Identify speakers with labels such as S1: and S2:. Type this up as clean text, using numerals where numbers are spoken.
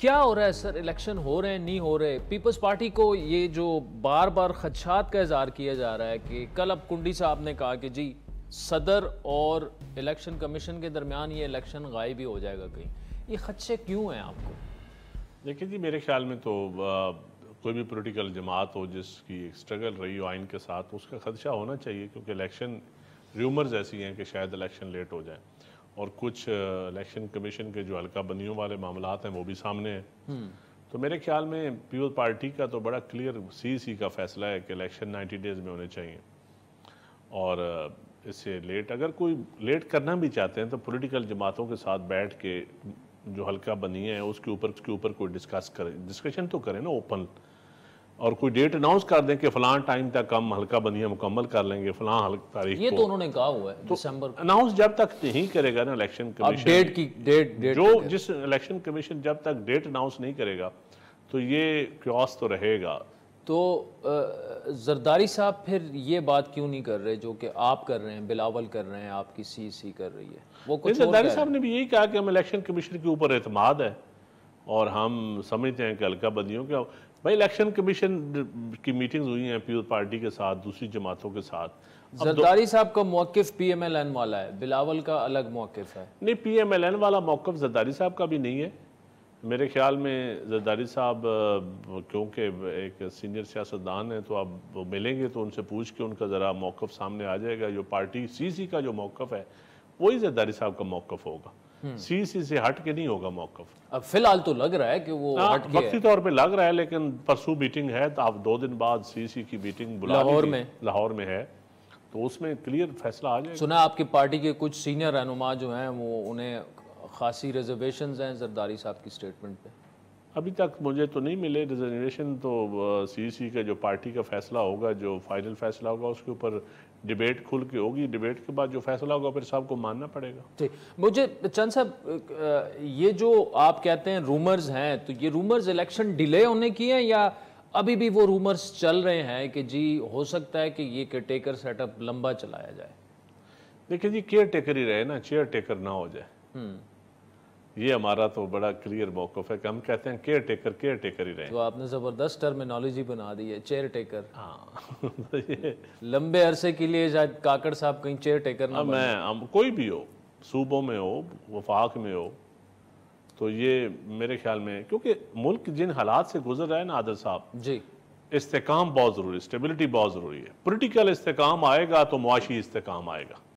S1: क्या हो रहा है सर? इलेक्शन हो रहे हैं, नहीं हो रहे? पीपल्स पार्टी को ये जो बार बार खदशात का इजहार किया जा रहा है कि कल अब कुंडी साहब ने कहा कि जी सदर और इलेक्शन कमीशन के दरमियान ये इलेक्शन गायब ही हो जाएगा कहीं, ये खदशे क्यों हैं आपको?
S2: देखिए जी, मेरे ख्याल में तो कोई भी पॉलिटिकल जमात हो जिसकी स्ट्रगल रही हो आइन के साथ, उसका खदशा होना चाहिए, क्योंकि इलेक्शन र्यूमर्स ऐसी हैं कि शायद इलेक्शन लेट हो जाए और कुछ इलेक्शन कमीशन के जो हल्का बंदियों वाले मामलात हैं वो भी सामने हैं। तो मेरे ख्याल में पीपल्स पार्टी का तो बड़ा क्लियर CEC का फैसला है कि इलेक्शन 90 डेज़ में होने चाहिए और इससे लेट अगर कोई लेट करना भी चाहते हैं तो पॉलिटिकल जमातों के साथ बैठ के जो हल्का बनी है उसके ऊपर कोई डिस्कशन तो करें ना ओपन, और कोई डेट अनाउंस कर दें कि फलां टाइम तक हम हल्का बंदियां मुकम्मल कर लेंगे फलां तारीख
S1: ये
S2: को।
S1: तो उन्होंने कहा हुआ है
S2: तो
S1: दिसंबर
S2: अनाउंस जब तक नहीं करेगा ना इलेक्शन कमीशन,
S1: डेट की डेट
S2: जो जिस इलेक्शन कमीशन जब तक डेट अनाउंस नहीं करेगा तो ये क्योस तो रहेगा।
S1: तो जरदारी साहब फिर ये बात क्यों नहीं कर रहे जो कि आप कर रहे हैं, बिलावल कर रहे हैं, आपकी CEC कर रही है? वो कुछ
S2: जरदारी साहब ने भी यही कहा कि हम इलेक्शन कमीशन के ऊपर एतमाद है और हम समझते हैं कि हल्का बंदियों के भाई इलेक्शन कमीशन की मीटिंग्स हुई हैं पीपल्स पार्टी के साथ, दूसरी जमातों के साथ।
S1: जरदारी साहब का मौकिफ PMLN वाला है, बिलावल का अलग मौकिफ है।
S2: नहीं, PMLN वाला मौक़िफ़ जरदारी साहब का भी नहीं है मेरे ख्याल में। जरदारी साहब क्योंकि एक सीनियर सियासतदान है तो अब वो मिलेंगे तो उनसे पूछ के उनका ज़रा मौक़िफ़ सामने आ जाएगा। जो पार्टी CEC का जो मौक़िफ़ है वही जरदारी साहब का मौक़िफ़ होगा, CEC से हट के नहीं होगा मौक़िफ़।
S1: अब फिलहाल तो लग रहा है कि वो हट के
S2: वक्ती तौर पे लग रहा है, लेकिन परसों मीटिंग है तो आप 2 दिन बाद CEC की मीटिंग बुला लाहौर में है तो उसमें क्लियर फैसला आ जाएगा।
S1: सुना आपकी पार्टी के कुछ सीनियर रहनुमा जो हैं वो उन्हें खासी रिजर्वेशंस हैं जरदारी साहब की स्टेटमेंट पे?
S2: अभी तक मुझे तो नहीं मिले रिजर्वेशन। तो CEC का जो पार्टी का फैसला होगा, जो फाइनल फैसला होगा, उसके ऊपर डिबेट खुल के होगी। डिबेट के बाद जो फैसला होगा फिर सबको मानना पड़ेगा।
S1: ठीक, मुझे चंद साहब ये जो आप कहते हैं रूमर्स हैं, तो ये रूमर्स इलेक्शन डिले होने की हैं या अभी भी वो रूमर्स चल रहे हैं कि जी हो सकता है कि ये केयर टेकर सेटअप लंबा चलाया जाए?
S2: देखिए जी, केयर टेकर ही रहे ना, चेयर टेकर ना हो जाए। ये हमारा तो बड़ा क्लियर मौक़िफ़ है कि हम कहते हैं केयर टेकर ही रहे।
S1: तो आपने ज़बरदस्त टर्मिनोलॉजी बना दी है, चेयर टेकर।
S2: हाँ
S1: लंबे अरसे के लिए शायद काकड़ साहब कहीं चेयर टेकर ना
S2: मैं कोई भी हो, सूबों में हो, वफाक में हो, तो ये मेरे ख्याल में क्योंकि मुल्क जिन हालात से गुजर रहा है ना आदिल साहब
S1: जी,
S2: इस्तेकाम बहुत ज़रूरी है, स्टेबिलिटी बहुत ज़रूरी है। पॉलिटिकल इस्तेकाम आएगा तो मुआशी इस्तेकाम आएगा।